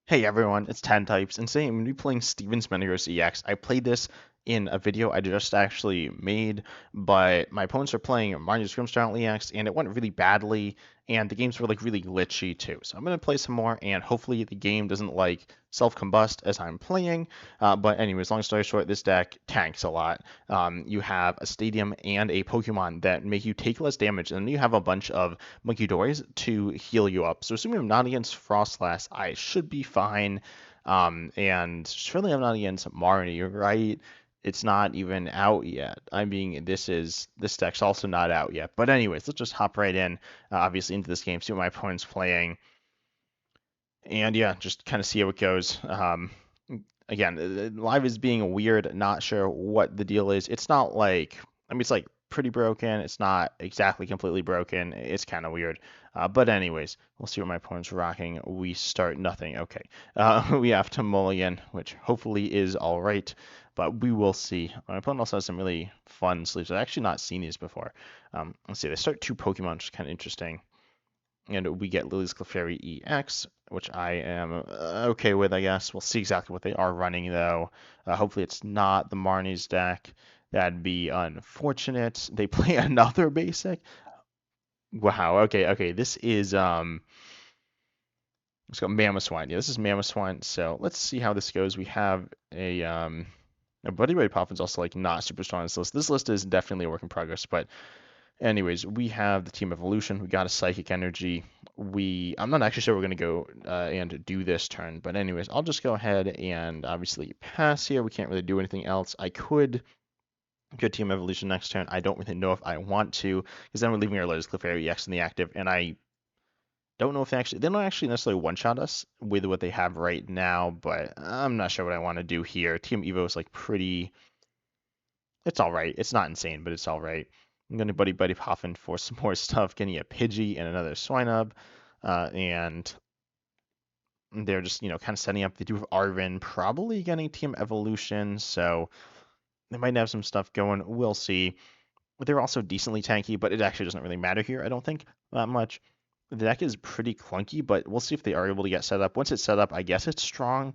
Hey everyone, it's 10 Types, and today I'm going to be playing Steven's Metagross EX. I played this in a video I just actually made, but my opponents are playing Marnie's Grimstyle EX, and it went really badly, and the games were like really glitchy too. So I'm going to play some more, and hopefully the game doesn't like self-combust as I'm playing. But anyways, long story short, this deck tanks a lot. You have a Stadium and a Pokemon that make you take less damage, and then you have a bunch of Munkidoris to heal you up. So assuming I'm not against Frostlass, I should be fine. And surely I'm not against Marnie, right? It's not even out yet. I mean, this deck's also not out yet. But anyways, let's just hop right in, obviously into this game, see what my opponent's playing, and yeah, just kind of see how it goes. Again, live is being weird. Not sure what the deal is. It's not like, I mean, it's like pretty broken. It's not exactly completely broken. It's kind of weird. But anyways, we'll see what my opponent's rocking. We start nothing. Okay. We have to mulligan, which hopefully is all right, but we will see. My opponent also has some really fun sleeves. I've actually not seen these before. Let's see. They start two Pokemon, which is kind of interesting. And we get Lillie's Clefairy EX, which I am okay with, I guess. We'll see exactly what they are running, though. Hopefully it's not the Marnie's deck. That'd be unfortunate. They play another basic. Wow, okay. This is, let's go Mamoswine. Yeah, this is Mamoswine, so let's see how this goes. We have a Buddy-Buddy Poffin's also, like, not super strong on this list. This list is definitely a work in progress, but anyways, we have the Team Evolution. We got a Psychic Energy. I'm not actually sure we're going to go and do this turn, but anyways, I'll just go ahead and obviously pass here. We can't really do anything else. I could go Team Evolution next turn. I don't really know if I want to, because then we're leaving our latest Clefairy EX in the active, and I don't know if they don't actually necessarily one-shot us with what they have right now, but I'm not sure what I want to do here. Team Evo is like pretty, it's all right. It's not insane, but it's all right. I'm going to Buddy-Buddy Poffin for some more stuff, getting a Pidgey and another Swinub, and they're just, kind of setting up. They do have Arven probably getting Team Evolution, so they might have some stuff going. We'll see. But they're also decently tanky, but it actually doesn't really matter here, I don't think, that much. The deck is pretty clunky, but we'll see if they are able to get set up. Once it's set up, I guess it's strong.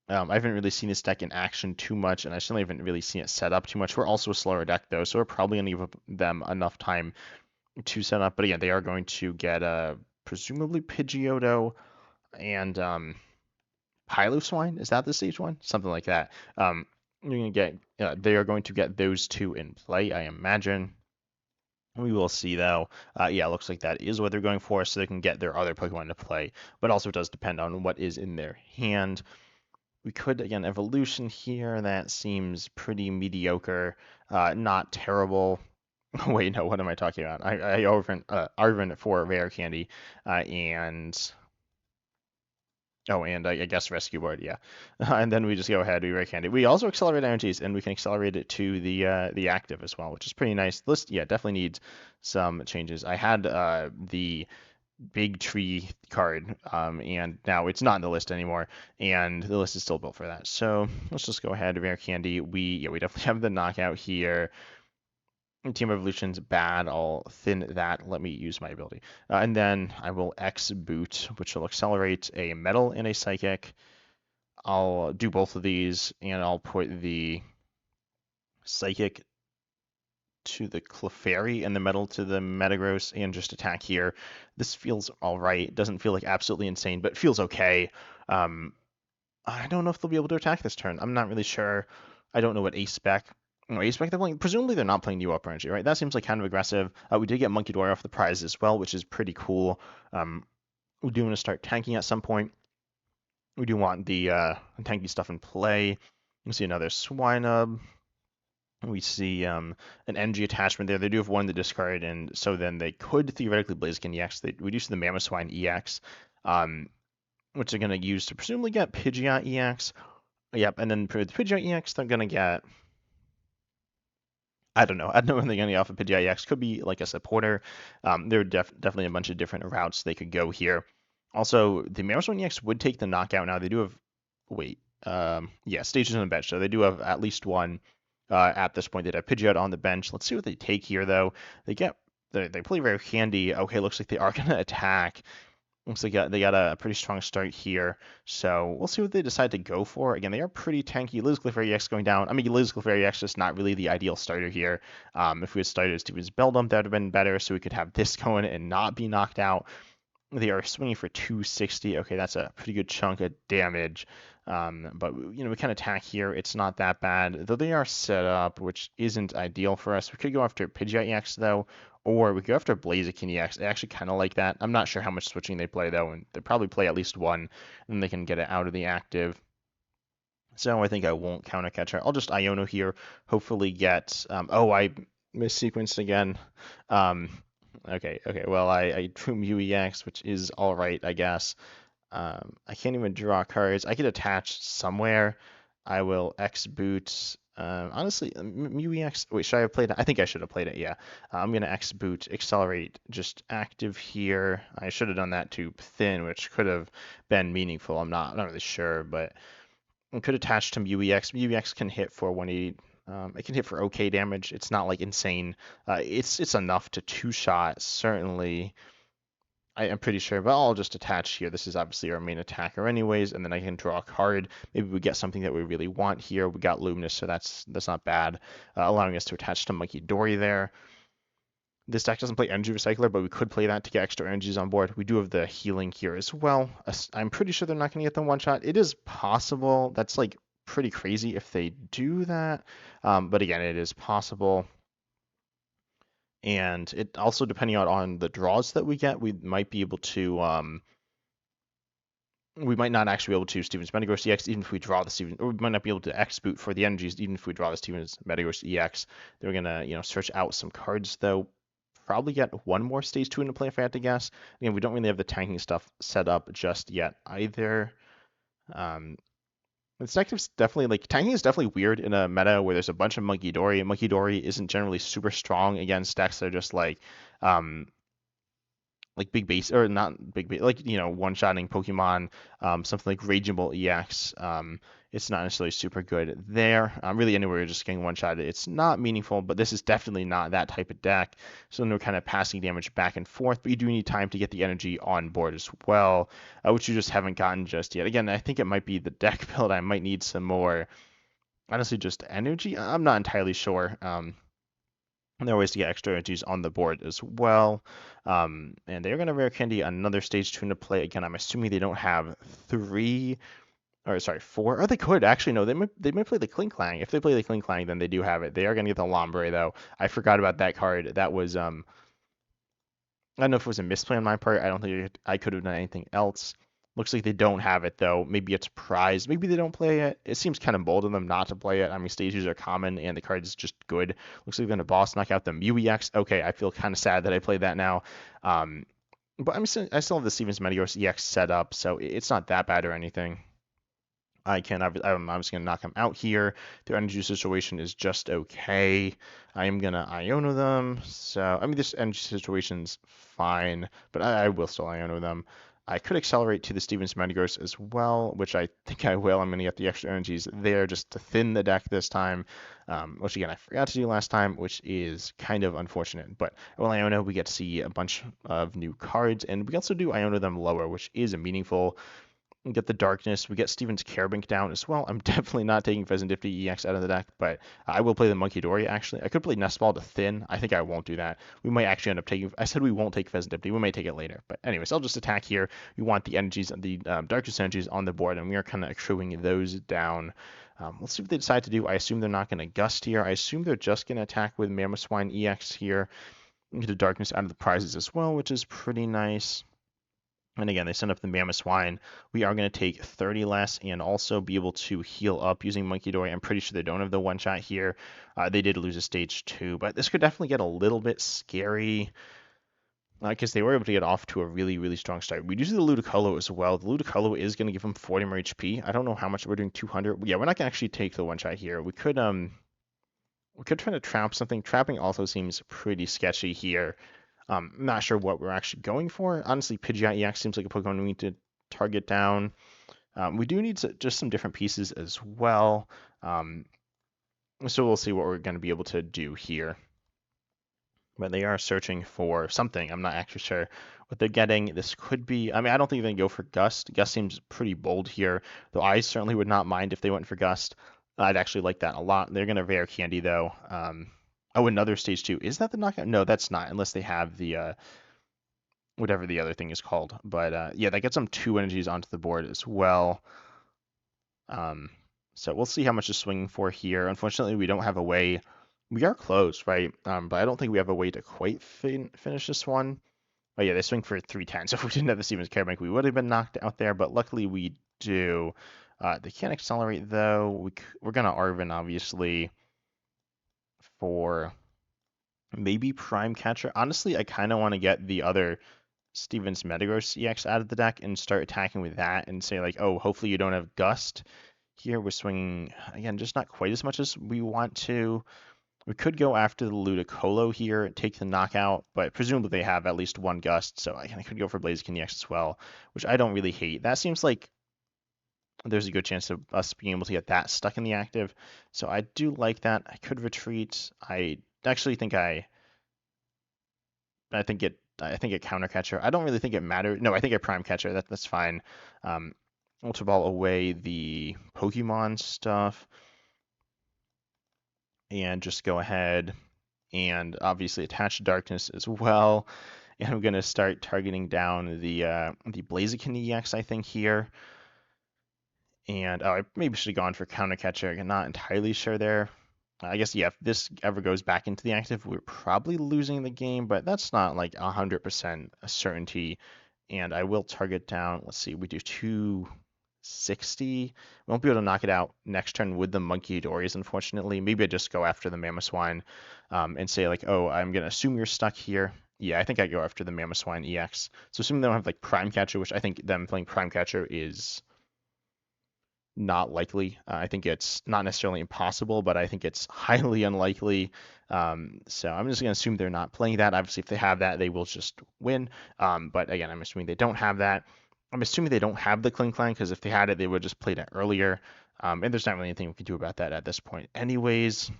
I haven't really seen this deck in action too much, and I certainly haven't really seen it set up too much. We're also a slower deck, though, so we're probably going to give them enough time to set up. But again, they are going to get presumably Pidgeotto and Piloswine. Is that the stage one? Something like that. You're gonna get. They are going to get those two in play, I imagine. We will see, though. Yeah, it looks like that is what they're going for, so they can get their other Pokemon to play. But also, it does depend on what is in their hand. We could, again, Evolution here. That seems pretty mediocre. Not terrible. Wait, no, what am I talking about? I Arven for Rare Candy, and I guess Rescue Board, yeah. And then we just go ahead, we Rare Candy. We also accelerate energies, and we can accelerate it to the active as well, which is pretty nice. The list, yeah, definitely needs some changes. I had the big tree card, and now it's not in the list anymore, and the list is still built for that. So let's just go ahead, Rare Candy. We definitely have the knockout here. Team Evolution's bad. I'll thin that. Let me use my ability. And then I will X boot, which will accelerate a metal and a psychic. I'll do both of these, and I'll put the psychic to the Clefairy and the metal to the Metagross, and just attack here. This feels all right. Doesn't feel like absolutely insane, but feels okay. I don't know if they'll be able to attack this turn. I'm not really sure. I don't know what ace spec. Ace spec they're playing. Presumably they're not playing New Upper Energy, right? That seems like kind of aggressive. We did get Munkidori off the prize as well, which is pretty cool. We do want to start tanking at some point. We do want the tanky stuff in play. We see another Swinub. We see an energy attachment there. They do have one in the discard, and so then they could theoretically Blaziken EX. We do see the Mamoswine EX, which they're going to use to presumably get Pidgeot EX. Yep, and then for the Pidgeot EX, they're going to get... I don't know when they're going to get off of Pidgeot EX. Could be like a supporter. There are definitely a bunch of different routes they could go here. Also, the Mamoswine EX would take the knockout now. They do have... Wait. Yeah, stages on the bench. So they do have at least one at this point. They'd have Pidgeot on the bench. Let's see what they take here, though. They play Rare Candy. Okay, looks like they are going to attack. Looks like they got a pretty strong start here, so we'll see what they decide to go for. Again, they are pretty tanky. Liz Clefairy X going down. I mean, Liz Clefairy X just not really the ideal starter here. If we had started Steven's Beldum, that would have been better, so we could have this going and not be knocked out. They are swinging for 260. Okay, that's a pretty good chunk of damage. But we can attack here. It's not that bad, though they are set up, which isn't ideal for us. We could go after Pidgeot EX though, or we could go after Blaziken EX. I actually kind of like that. I'm not sure how much switching they play though, and they probably play at least one, and then they can get it out of the active. So I think I won't counter catcher. I'll just Iono here. Hopefully get. Oh, I missequenced again. Um, Okay. Well, I drew Mew EX, which is all right, I guess. I can't even draw cards. I could attach somewhere. I will X boot. Honestly, Mew EX. Wait, should I have played it? I think I should have played it. Yeah. I'm gonna X boot, accelerate, just active here. I should have done that to thin, which could have been meaningful. I'm not really sure, but I could attach to Mew EX. Mew EX can hit for 180. It can hit for okay damage. It's not like insane. It's enough to two-shot, certainly. I'm pretty sure, but I'll just attach here. This is obviously our main attacker anyways, and then I can draw a card. Maybe we get something that we really want here. We got Luminous, so that's not bad, allowing us to attach to Munkidori there. This deck doesn't play Energy Recycler, but we could play that to get extra energies on board. We do have the healing here as well. I'm pretty sure they're not going to get the one-shot. It is possible. That's like pretty crazy if they do that. But again, it is possible. And it also, depending on the draws that we get, we might be able to we might not actually be able to Steven's Metagross EX even if we draw the Steven, or we might not be able to X boot for the energies even if we draw the Steven's Metagross EX. They're gonna, search out some cards though. Probably get one more stage 2 into play if I had to guess. Again, we don't really have the tanking stuff set up just yet either. This deck is definitely like tanking is definitely weird in a meta where there's a bunch of Munkidori. Munkidori isn't generally super strong against decks that are just like big base or not big base, like one-shotting Pokemon, something like Raging Bolt EX. It's not necessarily super good there. Really anywhere you're just getting one-shotted, it's not meaningful, but this is definitely not that type of deck. So then we're kind of passing damage back and forth, but you do need time to get the energy on board as well, which you just haven't gotten just yet. Again, I think it might be the deck build. I might need some more, honestly, just energy. I'm not entirely sure. There are ways to get extra energies on the board as well. And they're going to Rare Candy another stage 2 to play. Again, I'm assuming they don't have 4. Or they could. Actually, no, they might play the Klinklang. If they play the Klinklang, then they do have it. They are going to get the Lombre, though. I forgot about that card. That was, I don't know if it was a misplay on my part. I don't think I could have done anything else. Looks like they don't have it, though. Maybe it's prized. Maybe they don't play it. It seems kind of bold of them not to play it. I mean, stages are common, and the card is just good. Looks like they're going to boss knock out the Mew EX. Okay, I feel kind of sad that I played that now. But I still have the Steven's Metagross EX set up, so it's not that bad or anything. I'm just going to knock them out here. Their energy situation is just okay. I am going to Iono them. So, I mean, this energy situation's fine, but I will still Iono them. I could accelerate to the Steven's Metagross as well, which I think I will. I'm going to get the extra energies there just to thin the deck this time, which again I forgot to do last time, which is kind of unfortunate. But well, Iono, we get to see a bunch of new cards, and we also do Iono them lower, which is meaningful. We get the Darkness. We get Steven's Carbink down as well. I'm definitely not taking Fezandipiti EX out of the deck, but I will play the Munkidori, actually. I could play Nest Ball to thin. I think I won't do that. We might actually end up taking... I said we won't take Fezandipiti. We may take it later. But anyways, I'll just attack here. We want the energies, the Darkness energies on the board, and we are kind of accruing those down. Let's see what they decide to do. I assume they're not going to Gust here. I assume they're just going to attack with Mamoswine EX here. Get the Darkness out of the prizes as well, which is pretty nice. And again, they send up the Mamoswine. We are going to take 30 less and also be able to heal up using Munkidori. I'm pretty sure they don't have the one-shot here. They did lose a stage 2, but this could definitely get a little bit scary because they were able to get off to a really, really strong start. We do see the Ludicolo as well. The Ludicolo is going to give them 40 more HP. I don't know how much we're doing, 200. Yeah, we're not going to actually take the one-shot here. We could try to trap something. Trapping also seems pretty sketchy here. I'm not sure what we're actually going for. Honestly, Pidgeot EX seems like a Pokemon we need to target down. We do need just some different pieces as well. So we'll see what we're going to be able to do here. but they are searching for something. I'm not actually sure what they're getting. This could be, I mean, I don't think they're going to go for Gust. Gust seems pretty bold here, though I certainly would not mind if they went for Gust. I'd actually like that a lot. They're going to Rare Candy, though. Oh, another stage 2. Is that the knockout? No, that's not, unless they have the, whatever the other thing is called. But yeah, that gets them 2 energies onto the board as well. Um, so we'll see how much is swinging for here. Unfortunately, we don't have a way. We are close, right? But I don't think we have a way to quite finish this one. Oh yeah, they swing for 310. So if we didn't have the Stevens Carbink, we would have been knocked out there. But luckily we do. They can't accelerate though. We're gonna Arven obviously for maybe Prime Catcher. Honestly, I kind of want to get the other Stevens Metagross EX out of the deck and start attacking with that and say like, oh, hopefully you don't have Gust. Here we're swinging, again, just not quite as much as we want to. We could go after the Ludicolo here and take the knockout, but presumably they have at least 1 Gust, so I could go for Blaziken EX as well, which I don't really hate. That seems like there's a good chance of us being able to get that stuck in the active, so I do like that. I could retreat. I actually think I think it counter catcher. I don't really think it matters. No, I think it prime catcher. That's fine. Ultra Ball away the Pokemon stuff, and just go ahead and obviously attach Darkness as well. And I'm gonna start targeting down the Blaziken EX, I think here. And I maybe should have gone for counter catcher. I'm not entirely sure there. I guess, yeah, if this ever goes back into the active, we're probably losing the game, but that's not like 100% a certainty. And I will target down, let's see, we do 260. We won't be able to knock it out next turn with the Munkidoris, unfortunately. Maybe I just go after the Mamoswine and say like, oh, I'm going to assume you're stuck here. Yeah, I think I go after the Mamoswine EX. So assuming they don't have like Prime Catcher, which I think them playing Prime Catcher is not likely. I think it's not necessarily impossible, but I think it's highly unlikely. So I'm just going to assume they're not playing that. Obviously, if they have that, they will just win. But again, I'm assuming they don't have that. I'm assuming they don't have the Kling Clang, because if they had it, they would just played it earlier. And there's not really anything we can do about that at this point. Anyways,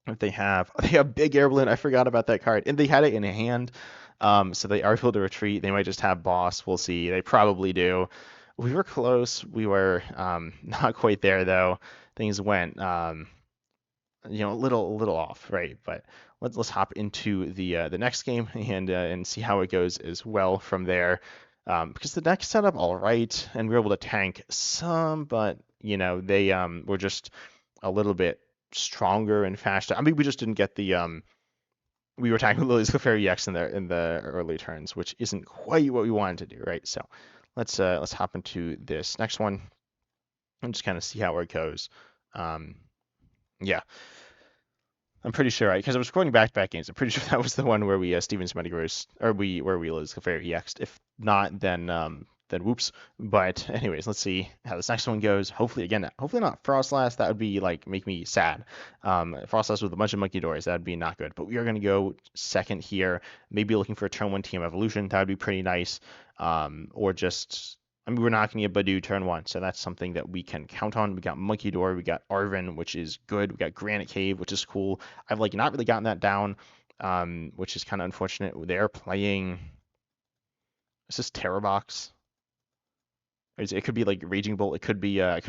if they have Big Air Balloon. I forgot about that card. And they had it in hand. So they are able to retreat. They might just have Boss. We'll see. They probably do. We were close. We were not quite there though. Things went a little off, right? But let's hop into the next game and see how it goes as well from there. Because the deck set up all right, and we were able to tank some, but they were just a little bit stronger and faster. I mean, we just didn't get the we were attacking Lily's Clefairy EX in the early turns, which isn't quite what we wanted to do, right? So let's hop into this next one and just kind of see how it goes. Yeah, I'm pretty sure, right? Because I was recording back-to-back games. I'm pretty sure that was the one where we Stevens Metagross, or where we lose Clefairy EX. If not, then whoops. But anyways, let's see how this next one goes. Hopefully not Frostlass. That would be like make me sad. Frostlass with a bunch of Munkidoris, that would be not good. But we are gonna go second here. Maybe looking for a turn 1 TM evolution. That would be pretty nice. Or just, I mean, we're not gonna get Badu turn 1, so that's something that we can count on. We got Munkidori, we got Arven, which is good. We got Granite Cave, which is cool. I've like not really gotten that down, which is kind of unfortunate. They're playing. Is this Terrorbox? It could be like Raging Bolt. It could be the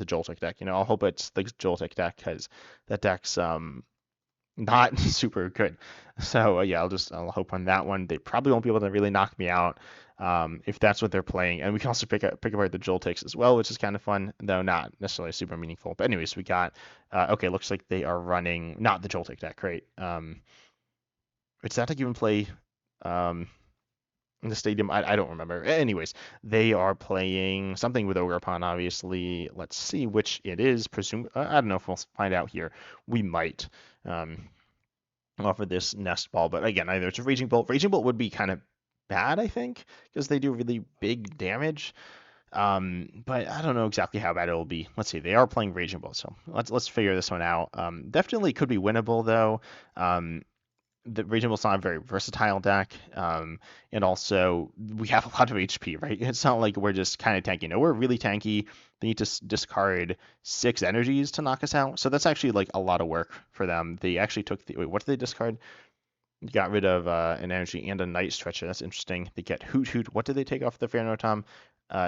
Joltik deck. I'll hope it's the Joltik deck, because that deck's not super good. So yeah, I'll hope on that one. They probably won't be able to really knock me out if that's what they're playing. And we can also pick apart the Joltiks as well, which is kind of fun, though not necessarily super meaningful. But anyways, we got okay. Looks like they are running not the Joltik deck, right? Does that deck even play in the stadium? I don't remember. Anyways, they are playing something with Ogerpon, obviously. Let's see which it is. I don't know if we'll find out here. We might offer this Nest Ball, but again, either it's a Raging Bolt. Raging Bolt would be kind of bad, I think, because they do really big damage. But I don't know exactly how bad it will be. Let's see. They are playing Raging Bolt, so let's figure this one out. Definitely could be winnable though. The Raging Bolt's not a very versatile deck, and also we have a lot of HP, right? It's not like we're just kind of tanky. No, we're really tanky. They need to discard 6 energies to knock us out, so that's actually like a lot of work for them. They actually took wait, what did they discard? got rid of an energy and a night stretcher. That's interesting. They get Hoot Hoot. What did they take off the Ferrotom?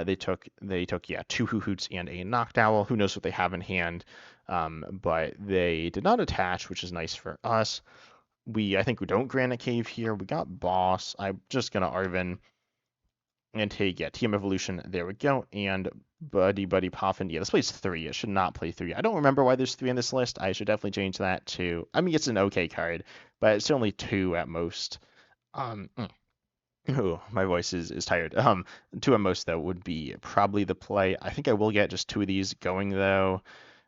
They took yeah, 2 Hoot Hoots and a Noctowl. Who knows what they have in hand? But they did not attach, which is nice for us. I think we don't Granite Cave here. We got Boss. I'm just gonna Arven and take TM Evolution. There we go. And Buddy-Buddy Poffin. Yeah, this plays 3. It should not play 3. I don't remember why there's 3 on this list. I should definitely change that to. I mean, it's an okay card, but it's only 2 at most. Oh, my voice is tired. 2 at most though would be probably the play. I think I will get just 2 of these going though.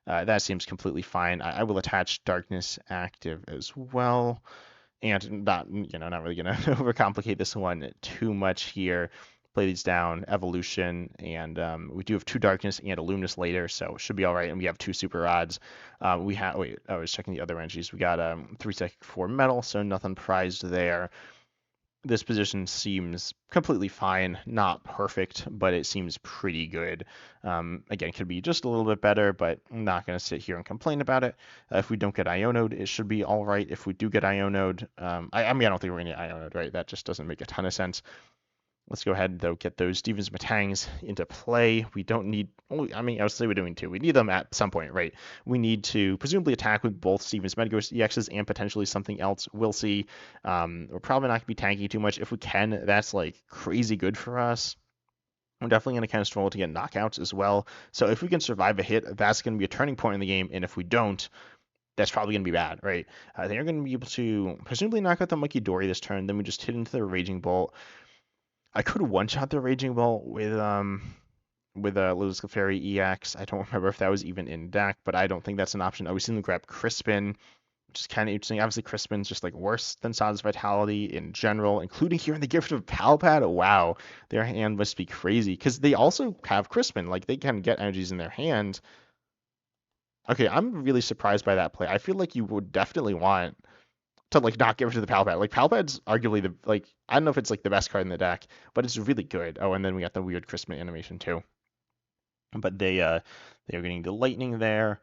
That seems completely fine. I will attach Darkness Active as well, and not really gonna overcomplicate this one too much here. Play these down, Evolution, and we do have 2 Darkness and a Luminous later, so it should be all right. And we have 2 Super Rods. We have wait, I was checking the other energies. We got 3 Psychic, 4 Metal, so nothing prized there. This position seems completely fine, not perfect, but it seems pretty good. Again, could be just a little bit better, but I'm not going to sit here and complain about it. If we don't get Iono'd, it should be all right. If we do get Iono'd, I mean, I don't think we're going to get Iono'd, right? That just doesn't make a ton of sense. Let's go ahead, though, get those Stevens Metangs into play. We don't need, I mean, I would say we don't need to. We need them at some point, right? We need to presumably attack with both Stevens Metagross EXs and potentially something else. We'll see. We're probably not going to be tanking too much. If we can, that's like crazy good for us. I'm definitely going to kind of struggle to get knockouts as well. So if we can survive a hit, that's going to be a turning point in the game. And if we don't, that's probably going to be bad, right? They're going to be able to presumably knock out the Munkidori this turn. Then we just hit into the Raging Bolt. I could one-shot the Raging Bolt with a Lilith Clefairy EX. I don't remember if that was even in deck, but I don't think that's an option. We've seen them grab Crispin, which is kind of interesting. Obviously, Crispin's just like worse than Sod's Vitality in general, including here in the gift of Pal Pad. Wow, their hand must be crazy because they also have Crispin. Like they can get energies in their hand. Okay, I'm really surprised by that play. I feel like you would definitely want to like not get rid of the Pal Pad. Like Pal Pad's arguably the like I don't know if it's like the best card in the deck, but it's really good. Oh, and then we got the weird Crispin animation too. But they're getting the lightning there,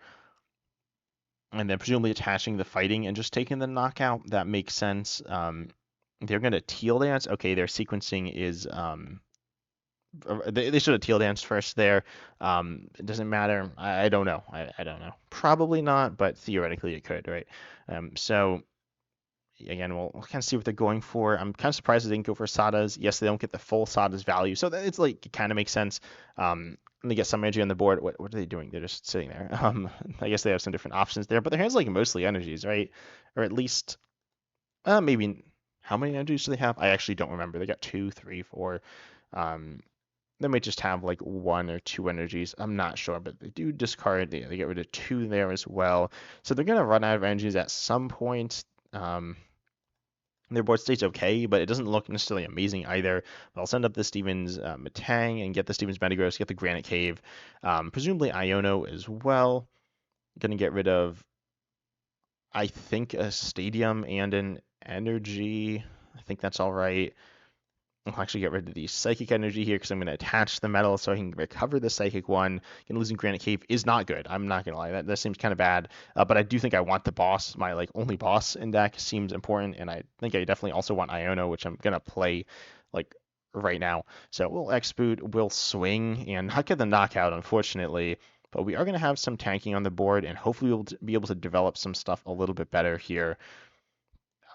and then presumably attaching the fighting and just taking the knockout. That makes sense. They're gonna Teal Dance. Okay, their sequencing is they should have Teal Danced first there. It doesn't matter. I don't know. I don't know. Probably not, but theoretically it could, right? So again, we'll kind of see what they're going for. I'm kind of surprised they didn't go for Sada's. Yes, they don't get the full Sada's value, so it's like it kind of makes sense. They get some energy on the board. What are they doing? They're just sitting there. I guess they have some different options there, but their hands like mostly energies, right? Or at least maybe how many energies do they have? I actually don't remember. They got 2, 3, 4. They might just have like 1 or 2 energies. I'm not sure, but they do discard. They get rid of 2 there as well. So they're gonna run out of energies at some point. Their board state's okay, but it doesn't look necessarily amazing either. But I'll send up the Stevens Metang and get the Stevens Metagross, get the Granite Cave, presumably Iono as well. Gonna get rid of, I think, a Stadium and an Energy. I think that's all right. I'll actually get rid of the Psychic Energy here because I'm going to attach the Metal so I can recover the Psychic one. And losing Granite Cave is not good. I'm not going to lie. That seems kind of bad. But I do think I want the boss. My like only boss in deck seems important. And I think I definitely also want Iono, which I'm going to play like right now. So we'll X-Boot, we'll swing, and not get the knockout, unfortunately. But we are going to have some tanking on the board, and hopefully we'll be able to develop some stuff a little bit better here.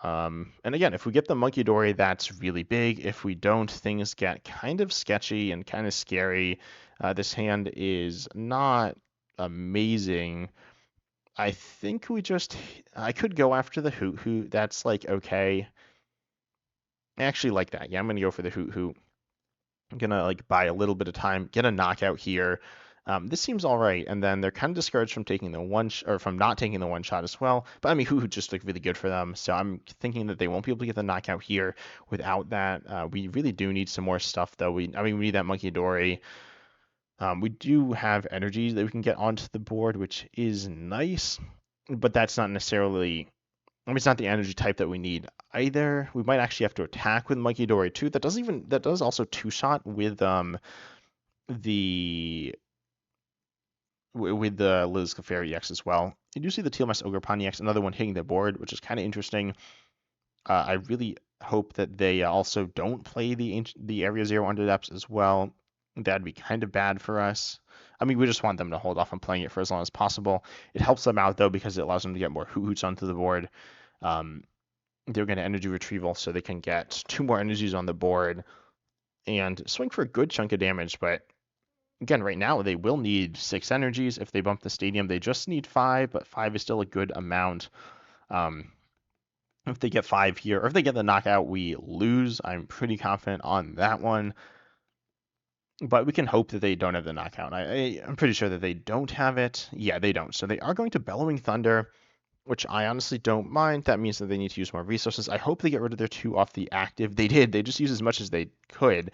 And again, if we get the Munkidori, that's really big. If we don't, things get kind of sketchy and kind of scary. This hand is not amazing. I think I could go after the Hoot Hoot. That's like okay. I actually like that. Yeah, I'm gonna go for the Hoot Hoot. I'm gonna like buy a little bit of time, get a knockout here. This seems all right, and then they're kind of discouraged from taking the or from not taking the one shot as well. But I mean, who just like really good for them. So I'm thinking that they won't be able to get the knockout here without that. We really do need some more stuff though. We need that Munkidori. We do have energies that we can get onto the board, which is nice, but that's not necessarily. I mean, it's not the energy type that we need either. We might actually have to attack with Munkidori too. That does also 2-shot with the Liz Clefairy EX as well. You do see the Tealmess Ogre Pawn EX, another one hitting the board, which is kind of interesting. I really hope that they also don't play the Area Zero under depths as well. That'd be kind of bad for us. I mean, we just want them to hold off on playing it for as long as possible. It helps them out though because it allows them to get more hoots onto the board. Um, they're going to energy retrieval, so they can get 2 more energies on the board and swing for a good chunk of damage. But again, right now they will need 6 energies. If they bump the stadium, they just need 5, but 5 is still a good amount. If they get 5 here, or if they get the knockout, we lose. I'm pretty confident on that one. But we can hope that they don't have the knockout. I'm pretty sure that they don't have it. Yeah, they don't. So they are going to Bellowing Thunder, which I honestly don't mind. That means that they need to use more resources. I hope they get rid of their 2 off the active. They did. They just used as much as they could.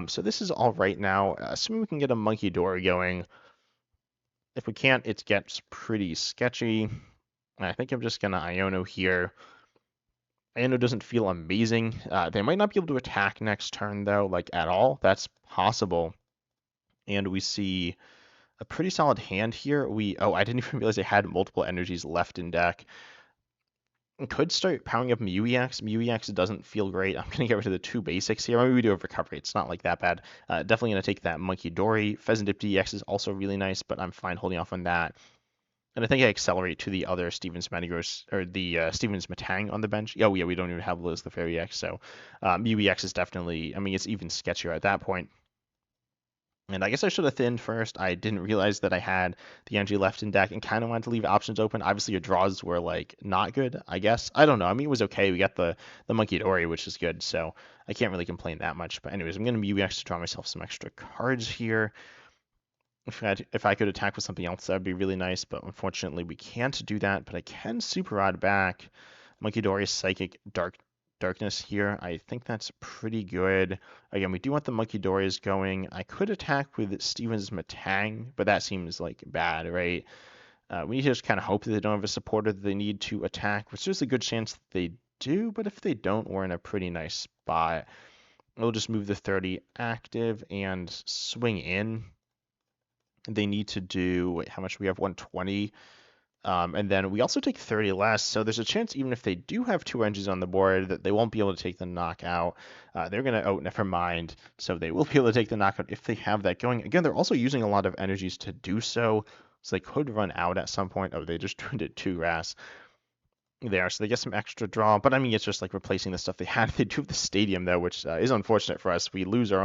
So this is all right now. Assuming we can get a Munkidori going. If we can't, it gets pretty sketchy. I think I'm just going to Iono here. Iono doesn't feel amazing. They might not be able to attack next turn, though, like at all. That's possible. And we see a pretty solid hand here. Oh, I didn't even realize they had multiple energies left in deck. Could start powering up MUEX. MUEX doesn't feel great. I'm going to get rid of the 2 basics here. Maybe we do have recovery. It's not like that bad. Definitely going to take that Munkidori. Fezandipiti EX is also really nice, but I'm fine holding off on that. And I think I accelerate to the other Stevens Metagross, or the Stevens Metang on the bench. Oh, yeah, we don't even have Liz Clefairy EX, so MUEX is definitely, I mean, it's even sketchier at that point. And I guess I should have thinned first. I didn't realize that I had the energy left in deck and kind of wanted to leave options open. Obviously, your draws were like not good, I guess. I don't know. I mean, it was okay. We got the Munkidori, which is good, so I can't really complain that much. But anyways, I'm going to MUEX to draw myself some extra cards here. If I could attack with something else, that would be really nice, but unfortunately we can't do that. But I can Super Rod back Munkidori Psychic Darkness here. I think that's pretty good. Again, we do want the Munkidoris going. I could attack with Steven's Metang, but that seems like bad, right? We need to just kind of hope that they don't have a supporter that they need to attack, which there's a good chance that they do, but if they don't, we're in a pretty nice spot. We'll just move the 30 active and swing in. They need to do, wait, how much we have? 120. And then we also take 30 less, so there's a chance even if they do have 2 engines on the board that they won't be able to take the knockout. They're going to, oh, never mind. So they will be able to take the knockout if they have that going. Again, they're also using a lot of energies to do so, so they could run out at some point. Oh, they just turned it 2 grass there, so they get some extra draw. But I mean, it's just like replacing the stuff they had. They do have the stadium, though, which is unfortunate for us. We lose our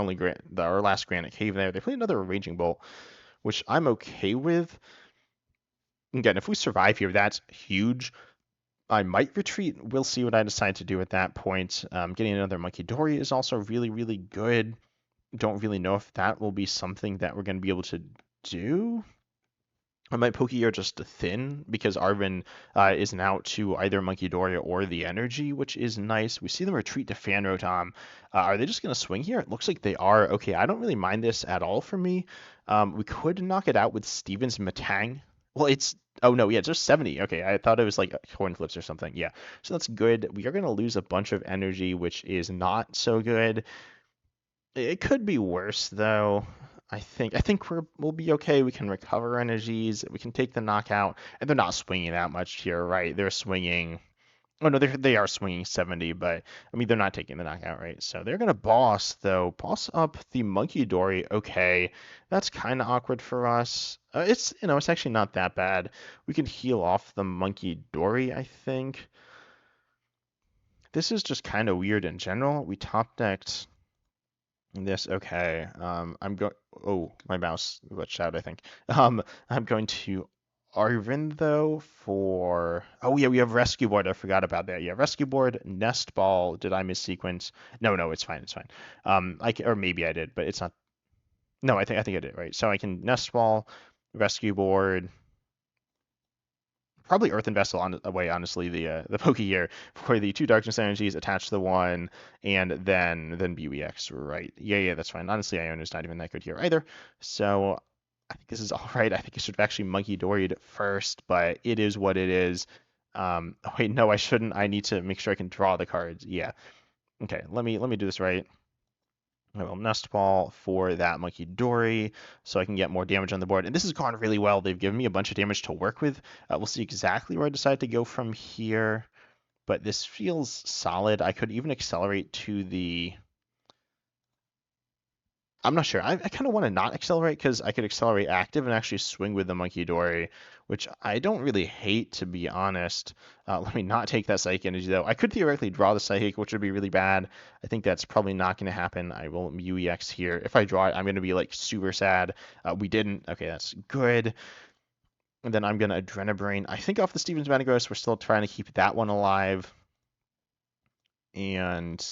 our last Granite Cave there. They play another Raging Bolt, which I'm okay with. Again, if we survive here, that's huge. I might retreat. We'll see what I decide to do at that point. Getting another Munkidori is also really, really good. Don't really know if that will be something that we're going to be able to do. I might Pokégear just to thin, because Arven isn't out to either Munkidori or the energy, which is nice. We see them retreat to Fanrotom. Are they just going to swing here? It looks like they are. Okay, I don't really mind this at all for me. We could knock it out with Steven's Metang. Well, it's... Oh, no, yeah, it's just 70. Okay, I thought it was like coin flips or something. Yeah, so that's good. We are going to lose a bunch of energy, which is not so good. It could be worse, though. I think we'll be okay. We can recover energies. We can take the knockout, and they're not swinging that much here, right? They're swinging. Oh no, they are swinging 70, but I mean they're not taking the knockout, right? So they're gonna boss up the Munkidori. Okay, that's kind of awkward for us. It's it's actually not that bad. We can heal off the Munkidori, I think. This is just kind of weird in general. We top decked this. Okay. I'm going. Oh, my mouse glitched out, I think. I'm going to Arven though for. Oh yeah, we have Rescue Board. I forgot about that. Yeah, Rescue Board, Nest Ball. Did I missequence? No, it's fine. It's fine. Or maybe I did, but it's not. No, I think I did right. So I can Nest Ball, Rescue Board. Probably Earthen Vessel on away, honestly, the Pokégear for the 2 Darkness energies attached to the 1, and then BUEX, right? Yeah, that's fine. Honestly, Iono's not even that good here either. So I think this is all right. I think I should have actually Munkidori'd first, but it is what it is. Wait, no, I shouldn't. I need to make sure I can draw the cards. Yeah. Okay, let me do this right. I will Nest Ball for that Munkidori so I can get more damage on the board. And this has gone really well. They've given me a bunch of damage to work with. We'll see exactly where I decide to go from here. but this feels solid. I could even accelerate to the... I'm not sure. I kind of want to not accelerate because I could accelerate active and actually swing with the Munkidori, which I don't really hate, to be honest. Let me not take that Psychic Energy, though. I could theoretically draw the Psychic, which would be really bad. I think that's probably not going to happen. I will UEX here. If I draw it, I'm going to be like super sad. We didn't. Okay, that's good. And then I'm going to Adrenabrain. I think off the Stevens Metagross, we're still trying to keep that one alive. And...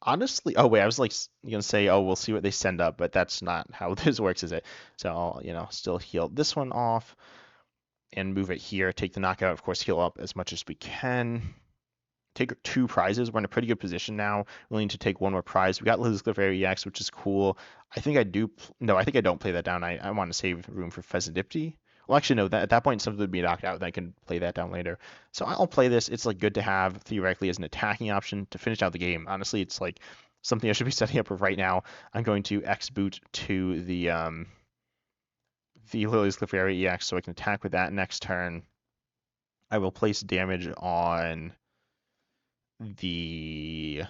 honestly, oh wait, I was like gonna say, oh, we'll see what they send up, but that's not how this works, is it? So I'll, still heal this one off and move it here. Take the knockout, of course, heal up as much as we can. Take 2 prizes. We're in a pretty good position now. We need to take 1 more prize. We got Lillie's Clefairy EX, which is cool. I think I do. No, I think I don't play that down. I want to save room for Fezandipiti. Well, actually, no. At that point, something would be knocked out. Then I can play that down later. So I'll play this. It's like good to have theoretically as an attacking option to finish out the game. Honestly, it's like something I should be setting up right now. I'm going to X boot to the Lillie's Clefairy EX so I can attack with that next turn. I will place damage on the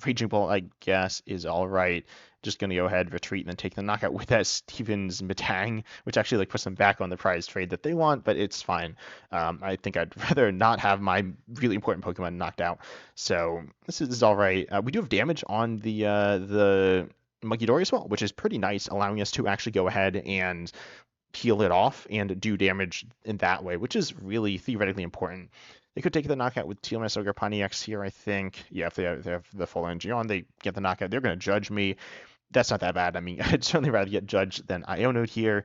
Raging Bolt, I guess, is all right. Just going to go ahead, retreat, and then take the knockout with that Stevens Metang, which actually puts them back on the prize trade that they want, but it's fine. I think I'd rather not have my really important Pokemon knocked out. So this is all right. We do have damage on the Munkidori as well, which is pretty nice, allowing us to actually go ahead and peel it off and do damage in that way, which is really theoretically important. They could take the knockout with TLMS Ogre Pontiacs here, I think. Yeah, if they have the full energy on, they get the knockout. They're going to judge me. That's not that bad. I mean, I'd certainly rather get judged than Iono here.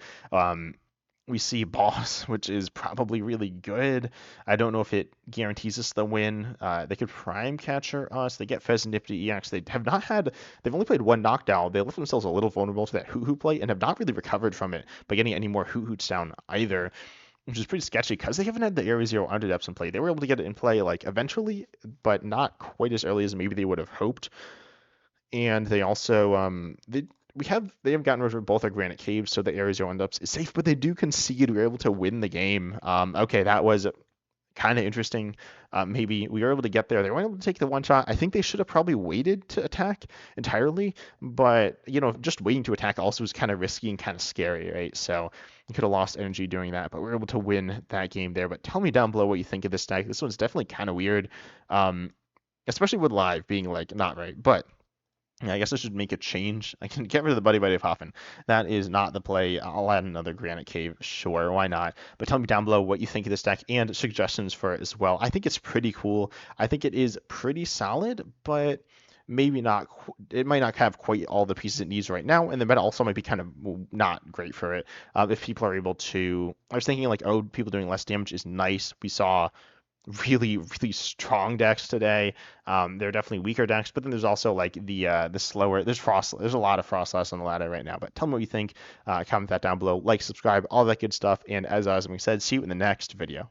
We see Boss, which is probably really good. I don't know if it guarantees us the win. They could Prime Catcher us. They get Fezandipiti EX. They've only played 1 knockdown. They left themselves a little vulnerable to that Hoo-Hoo play and have not really recovered from it by getting any more Hoo-Hoots down either, which is pretty sketchy because they haven't had the Area Zero Underdepths in play. They were able to get it in play like eventually, but not quite as early as maybe they would have hoped. And they also they have gotten rid of both our Granite Caves, so the Area Zero Underdepths is safe, but they do concede. We were able to win the game. Okay, that was kind of interesting. Maybe we were able to get there. They weren't able to take the one shot. I think they should have probably waited to attack entirely, but just waiting to attack also was kind of risky and kind of scary, right? So you could have lost energy doing that, but we were able to win that game there. But tell me down below what you think of this deck. This one's definitely kind of weird, especially with live being like not right, but yeah, I guess I should make a change. I can get rid of the Buddy-Buddy Poffin. That is not the play. I'll add another Granite Cave. Sure, why not? But tell me down below what you think of this deck and suggestions for it as well. I think it's pretty cool. I think it is pretty solid, but maybe not. It might not have quite all the pieces it needs right now, and the meta also might be kind of not great for it. If people are able to... I was thinking like, oh, people doing less damage is nice. We saw really strong decks today. There are definitely weaker decks, but then there's also like the slower. There's a lot of Frostlass on the ladder right now. But tell me what you think. Comment that down below. Like, subscribe, all that good stuff. And as we said, see you in the next video.